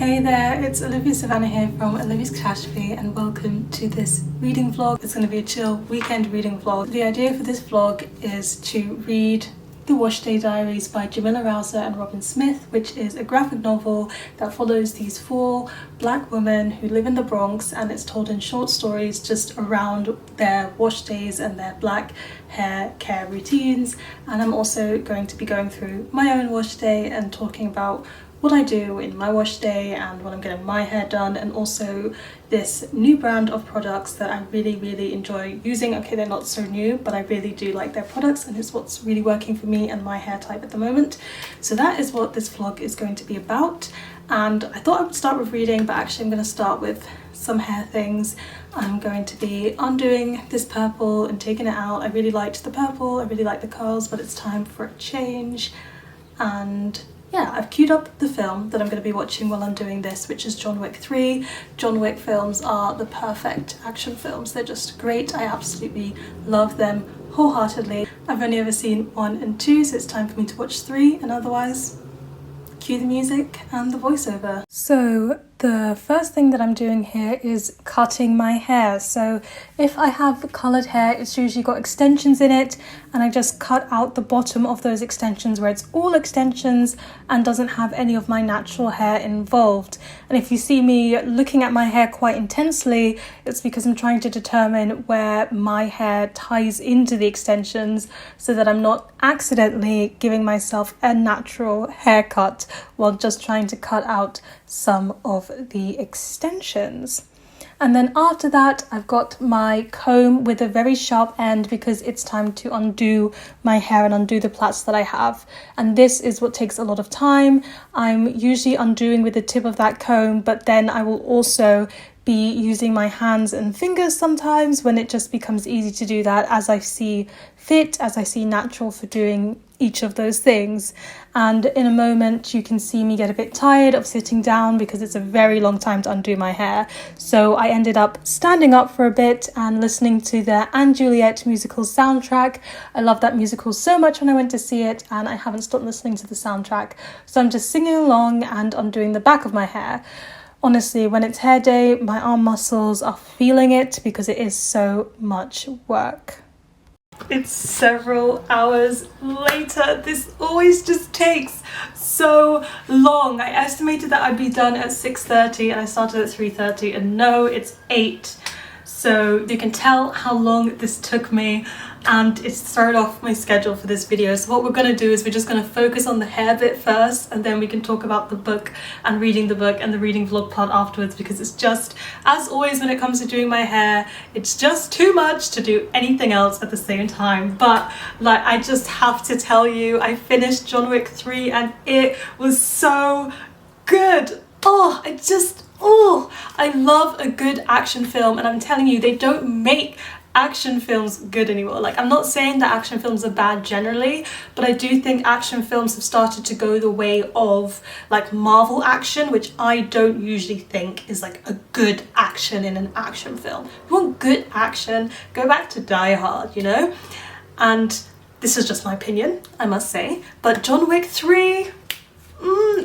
Hey there, it's Olivia-Savannah here from Olivia's Catastrophe and welcome to this reading vlog. It's going to be a chill weekend reading vlog. The idea for this vlog is to read The Wash Day Diaries by Jamila and Robyn Smith, which is a graphic novel that follows these four black women who live in the Bronx, and it's told in short stories just around their wash days and their black hair care routines. And I'm also going to be going through my own wash day and talking about what I do in my wash day and when I'm getting my hair done, and also this new brand of products that I really enjoy using. Okay, they're not so new, but I really do like their products and it's what's really working for me and my hair type at the moment. So that is what this vlog is going to be about. And I thought I would start with reading, but actually I'm going to start with some hair things. I'm going to be undoing this purple and taking it out. I really liked the purple, I really like the curls, but it's time for a change. And yeah, I've queued up the film that I'm going to be watching while I'm doing this, which is John Wick 3. John Wick films are the perfect action films. They're just great. I absolutely love them wholeheartedly. I've only ever seen 1 and 2, so it's time for me to watch 3, and otherwise, cue the music and the voiceover. So the first thing that I'm doing here is cutting my hair. So if I have coloured hair, it's usually got extensions in it, and I just cut out the bottom of those extensions where it's all extensions and doesn't have any of my natural hair involved. And if you see me looking at my hair quite intensely, it's because I'm trying to determine where my hair ties into the extensions so that I'm not accidentally giving myself a natural haircut while just trying to cut out some of the extensions. And then after that, I've got my comb with a very sharp end because it's time to undo my hair and undo the plaits that I have. And this is what takes a lot of time. I'm usually undoing with the tip of that comb, but then I will also be using my hands and fingers sometimes when it just becomes easy to do that as I see fit, as I see natural for doing each of those things. And in a moment you can see me get a bit tired of sitting down because it's a very long time to undo my hair. So I ended up standing up for a bit and listening to the & Juliet musical soundtrack. I love that musical so much when I went to see it, and I haven't stopped listening to the soundtrack. So I'm just singing along and undoing the back of my hair. Honestly, when it's hair day, my arm muscles are feeling it because it is so much work. It's several hours later. This always just takes so long. I estimated that I'd be done at 6:30 and I started at 3:30, and no, it's 8. So you can tell how long this took me, and it's thrown off my schedule for this video. So what we're going to do is we're just going to focus on the hair bit first, and then we can talk about the book and reading the book and the reading vlog part afterwards, because it's just, as always when it comes to doing my hair, it's just too much to do anything else at the same time. But like, I just have to tell you, I finished John Wick 3 and it was so good. I love a good action film, and I'm telling you, they don't make action films good anymore. Like, I'm not saying that action films are bad generally, but I do think action films have started to go the way of like Marvel action, which I don't usually think is like a good action in an action film. If you want good action, go back to Die Hard, you know? And this is just my opinion, I must say, but John Wick 3,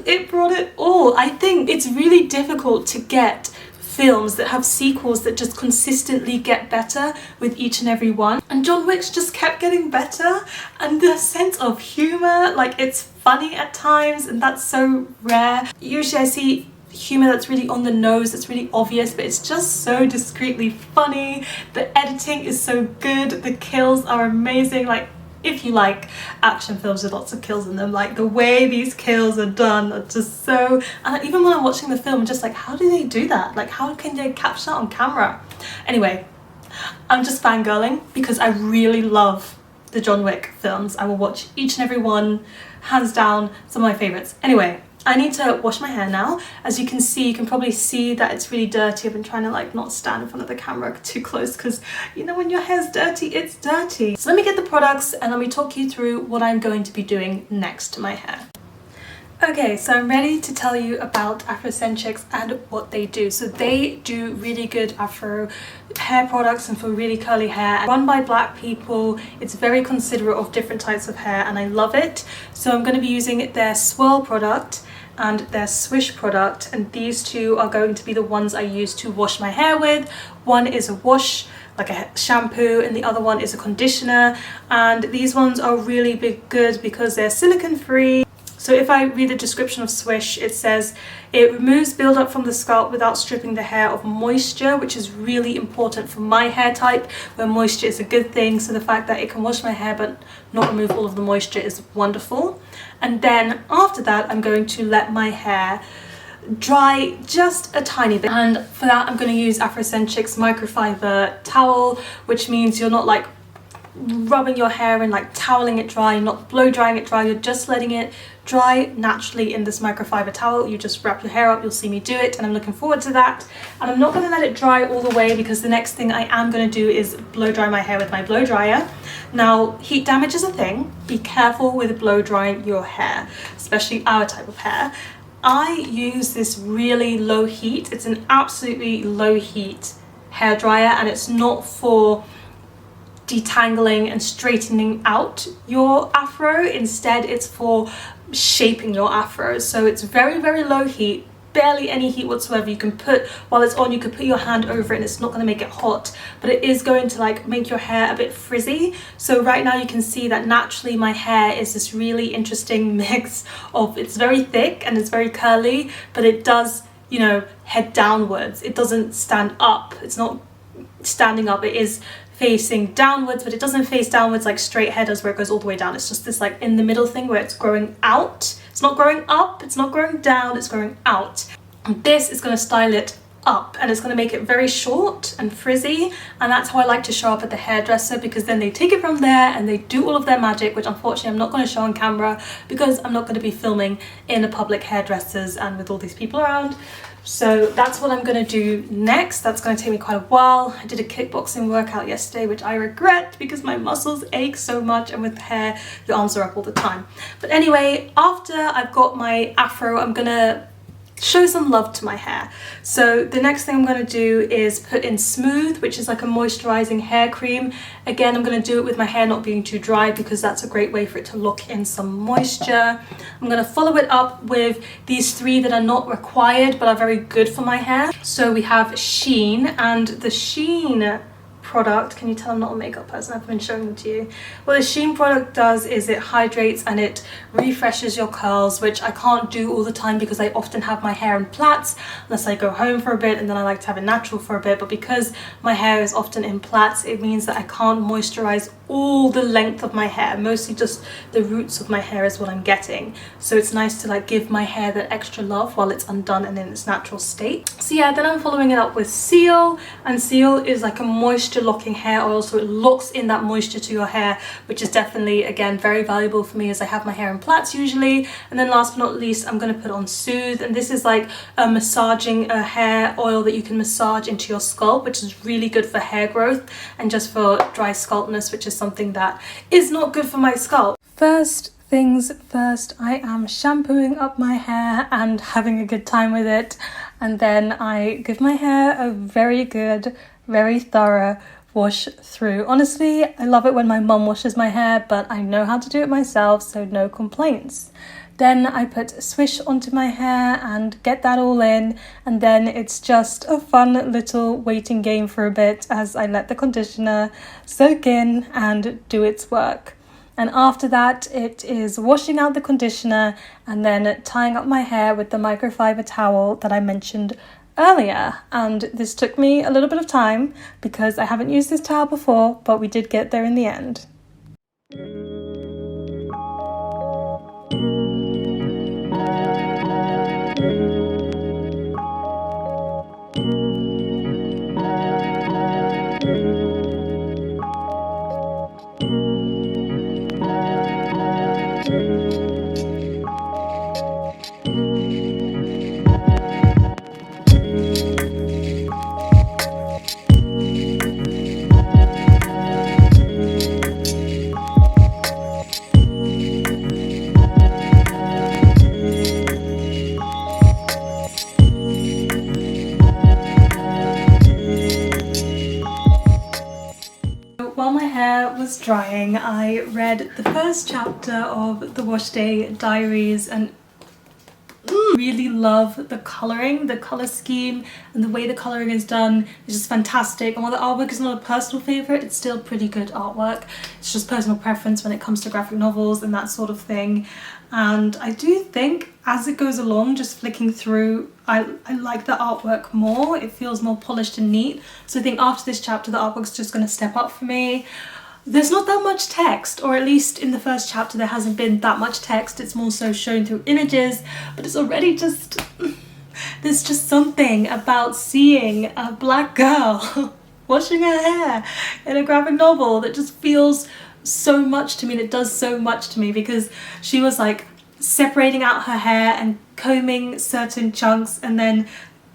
it brought it all. I think it's really difficult to get films that have sequels that just consistently get better with each and every one, and John Wick's just kept getting better. And the sense of humor, like, it's funny at times, and that's so rare. Usually I see humor that's really on the nose, that's really obvious, but it's just so discreetly funny. The editing is so good, the kills are amazing. Like, if you like action films with lots of kills in them, like the way these kills are done are just so, and even when I'm watching the film, I'm just like, how do they do that? Like, how can they capture that on camera? Anyway, I'm just fangirling because I really love the John Wick films. I will watch each and every one, hands down, some of my favorites. Anyway, I need to wash my hair now. As you can see, you can probably see that it's really dirty. I've been trying to like not stand in front of the camera too close because, you know, when your hair's dirty, it's dirty. So let me get the products and let me talk you through what I'm going to be doing next to my hair. Okay, so I'm ready to tell you about Afrocentrics and what they do. So they do really good Afro hair products and for really curly hair. Run by black people, it's very considerate of different types of hair, and I love it. So I'm going to be using their swirl product, and their Swish product, and these two are going to be the ones I use to wash my hair with. One is a wash, like a shampoo, and the other one is a conditioner, and these ones are really good because they're silicone free. So if I read the description of Swish, it says it removes buildup from the scalp without stripping the hair of moisture, which is really important for my hair type, where moisture is a good thing. So the fact that it can wash my hair but not remove all of the moisture is wonderful. And then after that, I'm going to let my hair dry just a tiny bit, and for that I'm going to use Afrocentric's microfiber towel, which means you're not like rubbing your hair and like toweling it dry, you're not blow drying it dry, you're just letting it dry naturally in this microfiber towel. You just wrap your hair up, you'll see me do it, and I'm looking forward to that. And I'm not going to let it dry all the way, because the next thing I am going to do is blow dry my hair with my blow dryer. Now, heat damage is a thing. Be careful with blow drying your hair, especially our type of hair. I use this really low heat, it's an absolutely low heat hair dryer, and it's not for detangling and straightening out your afro. Instead, it's for shaping your afro. So it's very, very low heat, barely any heat whatsoever. You can put, while it's on, you can put your hand over it and it's not going to make it hot, but it is going to like make your hair a bit frizzy. So right now you can see that naturally my hair is this really interesting mix of, it's very thick and it's very curly, but it does, you know, head downwards. It doesn't stand up. It's not standing up. It is facing downwards, but it doesn't face downwards like straight headers where it goes all the way down. It's just this like in the middle thing where it's growing out. It's not growing up, it's not growing down, it's growing out. And this is going to style it up, and it's going to make it very short and frizzy, and that's how I like to show up at the hairdresser, because then they take it from there and they do all of their magic, which unfortunately I'm not going to show on camera because I'm not going to be filming in a public hairdressers and with all these people around. So that's what I'm going to do next. That's going to take me quite a while. I did a kickboxing workout yesterday, which I regret because my muscles ache so much, and with hair your arms are up all the time. But anyway, after I've got my afro, I'm going to show some love to my hair. So the next thing I'm going to do is put in Smooth, which is like a moisturizing hair cream. Again, I'm going to do it with my hair not being too dry, because that's a great way for it to lock in some moisture. I'm going to follow it up with these three that are not required but are very good for my hair. So we have Sheen, and the Sheen product, can you tell I'm not a makeup person? I've been showing them to you. What the Sheen product does is it hydrates and it refreshes your curls, which I can't do all the time because I often have my hair in plaits unless I go home for a bit, and then I like to have it natural for a bit. But because my hair is often in plaits, it means that I can't moisturize all the length of my hair. Mostly just the roots of my hair is what I'm getting. So it's nice to like give my hair that extra love while it's undone and in its natural state. So yeah, then I'm following it up with Seal, and Seal is like a moisture locking hair oil, so it locks in that moisture to your hair, which is definitely again very valuable for me as I have my hair in plaits usually. And then last but not least, I'm going to put on Soothe, and this is like a massaging hair oil that you can massage into your scalp, which is really good for hair growth and just for dry scalpness, which is something that is not good for my scalp. First things first, I am shampooing up my hair and having a good time with it, and then I give my hair a very good, very thorough wash through. Honestly, I love it when my mum washes my hair, but I know how to do it myself, so no complaints. Then I put Swish onto my hair and get that all in, and then it's just a fun little waiting game for a bit as I let the conditioner soak in and do its work. And after that, it is washing out the conditioner and then tying up my hair with the microfiber towel that I mentioned earlier. And this took me a little bit of time because I haven't used this towel before, but we did get there in the end. While my hair was drying, I read the first chapter of the Wash Day Diaries, and Really love the colouring, the colour scheme, and the way the colouring is done is just fantastic. And while the artwork is not a personal favourite, it's still pretty good artwork. It's just personal preference when it comes to graphic novels and that sort of thing. And I do think as it goes along, just flicking through, I like the artwork more. It feels more polished and neat. So I think after this chapter, the artwork's just going to step up for me. There's not that much text, or at least in the first chapter there hasn't been that much text. It's more so shown through images, but it's already just, there's just something about seeing a black girl washing her hair in a graphic novel that just feels so much to me, and it does so much to me, because she was like separating out her hair and combing certain chunks and then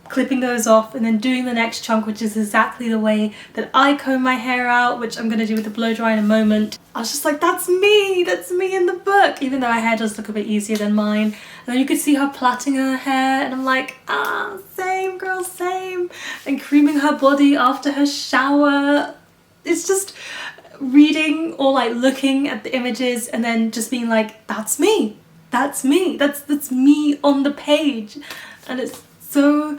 clipping those off and then doing the next chunk, which is exactly the way that I comb my hair out, which I'm going to do with the blow dry in a moment. I was just like, that's me in the book, even though her hair does look a bit easier than mine. And then you could see her plaiting her hair, and I'm like, same girl, same. And creaming her body after her shower. It's just reading or like looking at the images and then just being like, that's me, that's me, that's me on the page. And it's so,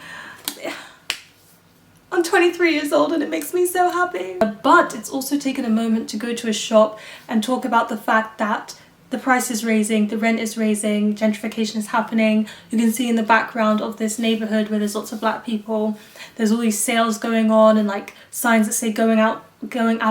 I'm 23 years old and it makes me so happy. But it's also taken a moment to go to a shop and talk about the fact that the price is raising, the rent is raising, gentrification is happening. You can see in the background of this neighborhood where there's lots of black people, there's all these sales going on and like signs that say going out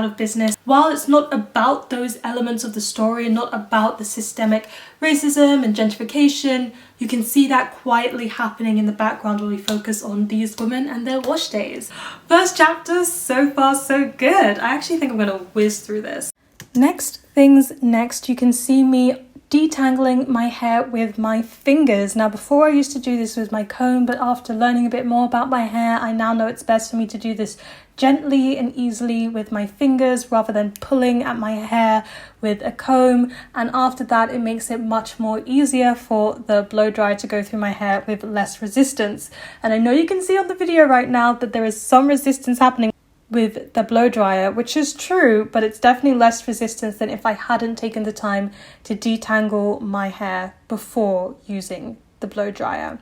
of business. While it's not about those elements of the story and not about the systemic racism and gentrification, you can see that quietly happening in the background while we focus on these women and their wash days. First chapter, so far so good. I actually think I'm gonna whiz through this. Next, you can see me detangling my hair with my fingers. Now before I used to do this with my comb, but after learning a bit more about my hair, I now know it's best for me to do this gently and easily with my fingers rather than pulling at my hair with a comb. And after that, it makes it much more easier for the blow dry to go through my hair with less resistance. And I know you can see on the video right now that there is some resistance happening with the blow dryer, which is true, but it's definitely less resistance than if I hadn't taken the time to detangle my hair before using the blow dryer.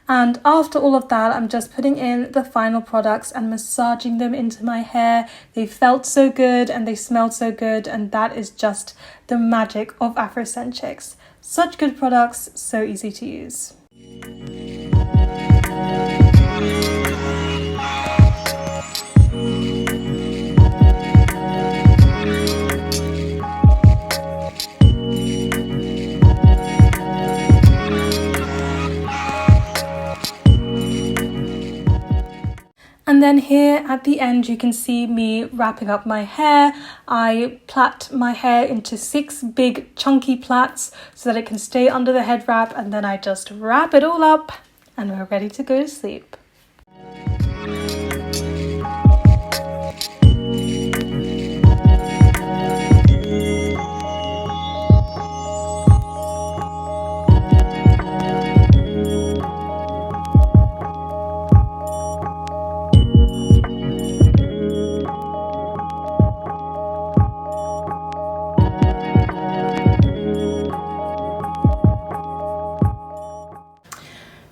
And after all of that, I'm just putting in the final products and massaging them into my hair. They felt so good and they smelled so good, and that is just the magic of Afrocentrics. Such good products, so easy to use. And then here at the end, you can see me wrapping up my hair. I plait my hair into 6 big chunky plaits so that it can stay under the head wrap, and then I just wrap it all up and we're ready to go to sleep.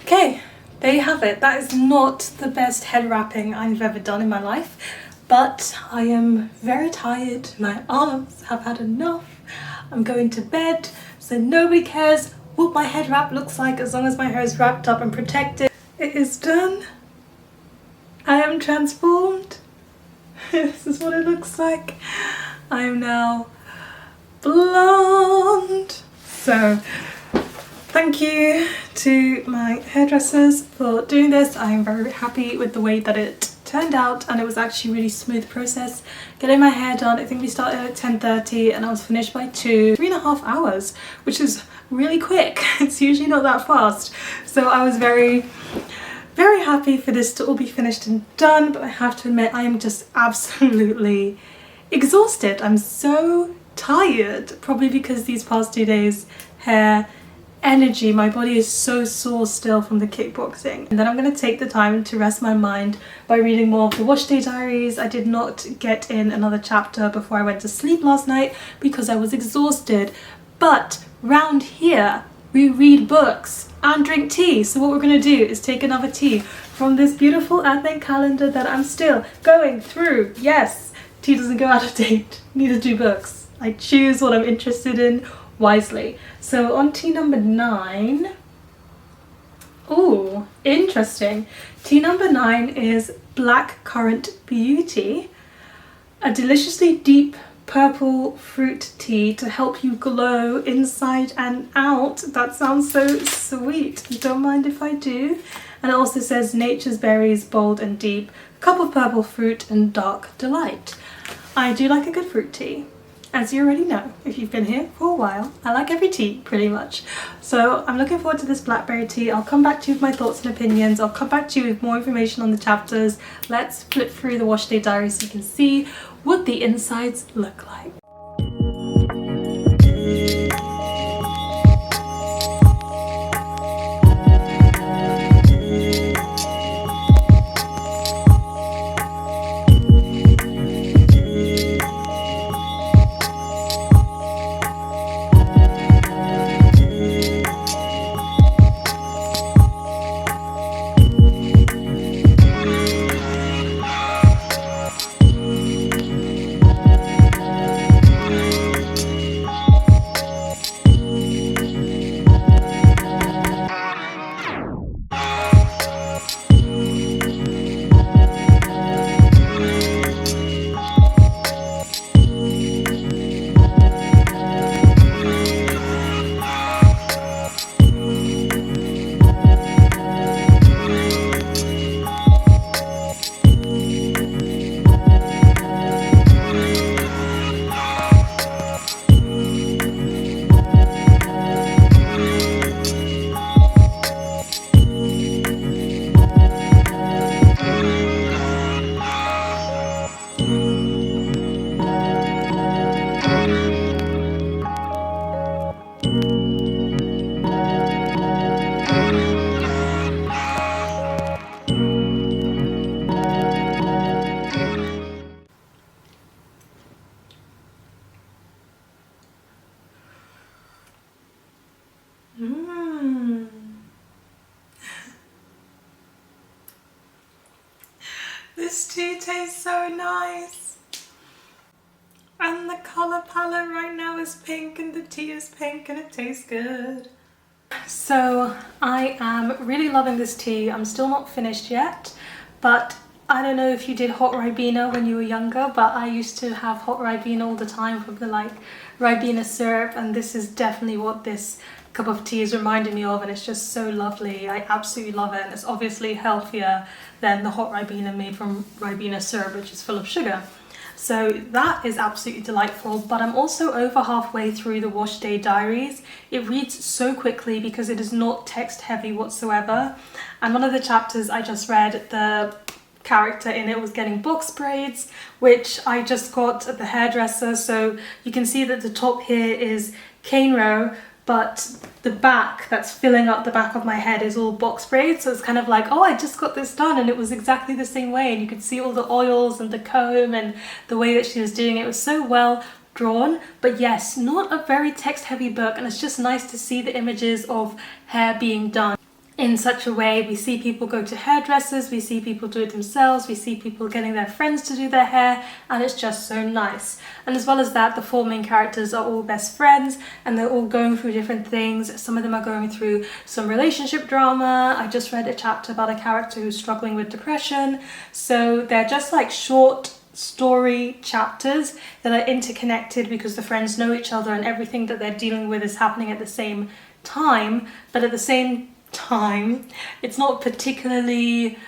Okay, there you have it. That is not the best head wrapping I've ever done in my life, but I am very tired. My arms have had enough. I'm going to bed, so nobody cares what my head wrap looks like as long as my hair is wrapped up and protected. It is done. I am transformed. This is what it looks like. I am now blonde. So thank you to my hairdressers for doing this. I am very happy with the way that it turned out, and it was actually a really smooth process getting my hair done. I think we started at 10:30 and I was finished by 2. 3.5 hours, which is really quick. It's usually not that fast. So I was very happy for this to all be finished and done, but I have to admit I am just absolutely exhausted. I'm so tired, probably because these past 2 days hair energy, my body is so sore still from the kickboxing. And then I'm going to take the time to rest my mind by reading more of the Wash Day Diaries. I did not get in another chapter before I went to sleep last night because I was exhausted, but round here we read books and drink tea. So what we're going to do is take another tea from this beautiful advent calendar that I'm still going through. Yes, tea doesn't go out of date, neither do books. I choose what I'm interested in wisely. So on tea number 9. Ooh, interesting. Tea number 9 is Black Currant Beauty, a deliciously deep purple fruit tea to help you glow inside and out. That sounds so sweet. Don't mind if I do. And it also says nature's berries, bold and deep, a cup of purple fruit and dark delight. I do like a good fruit tea. As you already know, if you've been here for a while, I like every tea pretty much. So I'm looking forward to this blackberry tea. I'll come back to you with my thoughts and opinions. I'll come back to you with more information on the chapters. Let's flip through the Wash Day Diary so you can see what the insides look like. This tea tastes so nice. And the colour palette right now is pink and the tea is pink and it tastes good. So I am really loving this tea. I'm still not finished yet, but I don't know if you did hot Ribena when you were younger, but I used to have hot Ribena all the time from the Ribena syrup, and this is definitely what this cup of tea is reminding me of, and it's just so lovely. I absolutely love it, and it's obviously healthier than the hot Ribena made from Ribena syrup, which is full of sugar. So that is absolutely delightful, but I'm also over halfway through the Wash Day Diaries. It reads so quickly because it is not text heavy whatsoever, and one of the chapters I just read, the character in it was getting box braids, which I just got at the hairdresser. So you can see that the top here is cane row, but the back that's filling up the back of my head is all box braids. So it's kind of like, oh, I just got this done, and it was exactly the same way, and you could see all the oils and the comb and the way that she was doing it. It was so well drawn. But yes, not a very text heavy book, and it's just nice to see the images of hair being done in such a way. We see people go to hairdressers, we see people do it themselves, we see people getting their friends to do their hair, and it's just so nice. And as well as that, the 4 main characters are all best friends, and they're all going through different things. Some of them are going through some relationship drama. I just read a chapter about a character who's struggling with depression. So they're just like short story chapters that are interconnected because the friends know each other and everything that they're dealing with is happening at the same time, but at the same time it's not particularly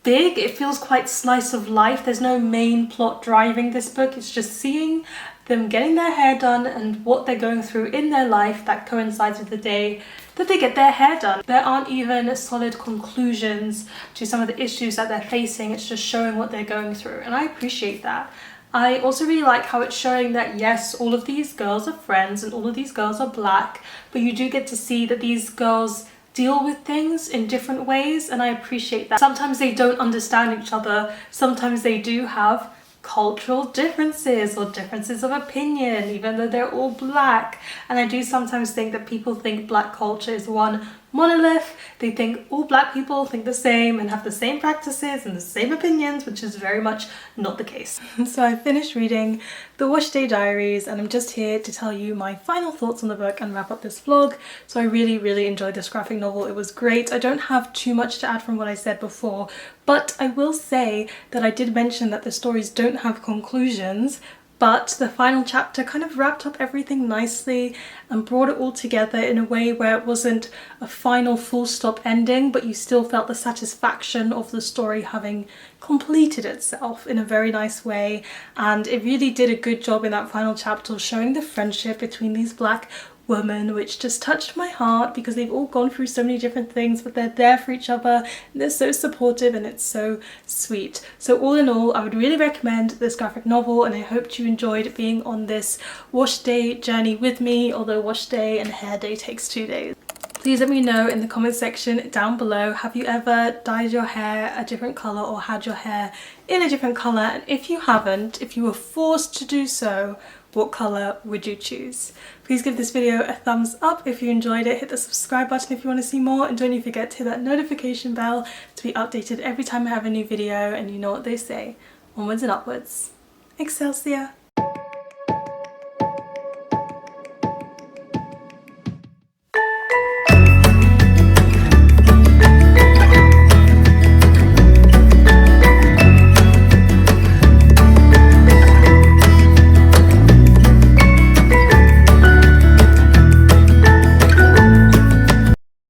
big. It feels quite slice of life. There's no main plot driving this book. It's just seeing them getting their hair done and what they're going through in their life that coincides with the day that they get their hair done. There aren't even solid conclusions to some of the issues that they're facing. It's just showing what they're going through, and I appreciate that. I also really like how it's showing that yes, all of these girls are friends and all of these girls are black, but you do get to see that these girls deal with things in different ways, and I appreciate that. Sometimes they don't understand each other, sometimes they do have cultural differences or differences of opinion, even though they're all black. And I do sometimes think that people think black culture is one monolith. They think all black people think the same and have the same practices and the same opinions, which is very much not the case. So I finished reading The Wash Day Diaries and I'm just here to tell you my final thoughts on the book and wrap up this vlog. So I really enjoyed this graphic novel. It was great. I don't have too much to add from what I said before, but I will say that I did mention that the stories don't have conclusions, but the final chapter kind of wrapped up everything nicely and brought it all together in a way where it wasn't a final full stop ending, but you still felt the satisfaction of the story having completed itself in a very nice way. And it really did a good job in that final chapter of showing the friendship between these black women, which just touched my heart because they've all gone through so many different things, but they're there for each other and they're so supportive and it's so sweet. So all in all, I would really recommend this graphic novel and I hoped you enjoyed being on this wash day journey with me, although wash day and hair day takes 2 days. Please let me know in the comment section down below, have you ever dyed your hair a different colour or had your hair in a different colour? And if you haven't, if you were forced to do so, what colour would you choose? Please give this video a thumbs up if you enjoyed it, hit the subscribe button if you want to see more, and don't forget to hit that notification bell to be updated every time I have a new video. And you know what they say, onwards and upwards. Excelsior!